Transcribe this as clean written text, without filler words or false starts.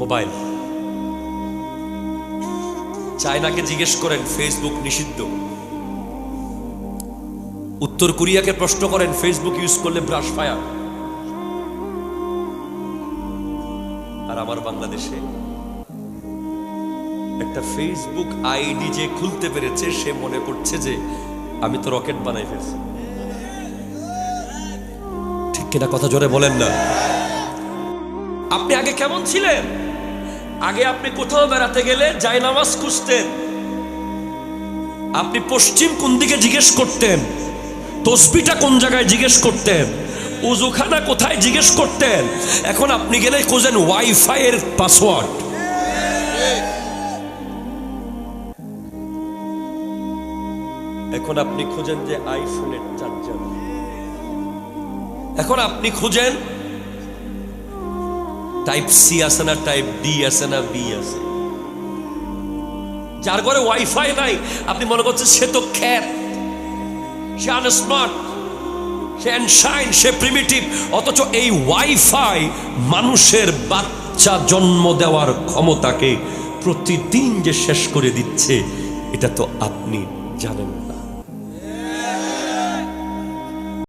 Mobile. চায়নাকে জিজ্ঞেস করেন Facebook নিষিদ্ধ, উত্তর কোরিয়াকে প্রশ্ন করেন ফেসবুক ইউজ করলে ব্রাশ ফায়ার। আর আমার বাংলাদেশে একটা ফেসবুক আইডি যে খুলতে পেরেছে সে মনে করছে যে আমি তো রকেট বানাই ফেলছি। ঠিক কিনা কথা জোরে বলেন না। আপনি আগে কেমন ছিলেন? আগে আপনি কোথাও বেড়াতে গেলে জায়নামাজ খুঁজতেন, আপনি পশ্চিম কোন দিকে জিজ্ঞেস করতেন, তসবিটা কোন জায়গায় জিজ্ঞেস করতেন, উজুখানা কোথায় জিজ্ঞেস করতেন। এখন আপনি গেলে খোঁজেন ওয়াইফাই এর পাসওয়ার্ড। এখন আপনি খোঁজেন যে আইফোনের চার্জার। এখন আপনি খুঁজেন টাইপ সি আছে না টাইপ ডি আছে না বি আছে। যার ঘরে ওয়াইফাই নাই আপনি মনে করছেন সে তো খ্যাত, সে আনস্মার্ট, সে আনশাইন, সে প্রিমিটিভ। অথচ এই ওয়াইফাই মানুষের বাচ্চা জন্ম দেওয়ার ক্ষমতাকে প্রতিদিন যে শেষ করে দিচ্ছে এটা তো আপনি জানেন না।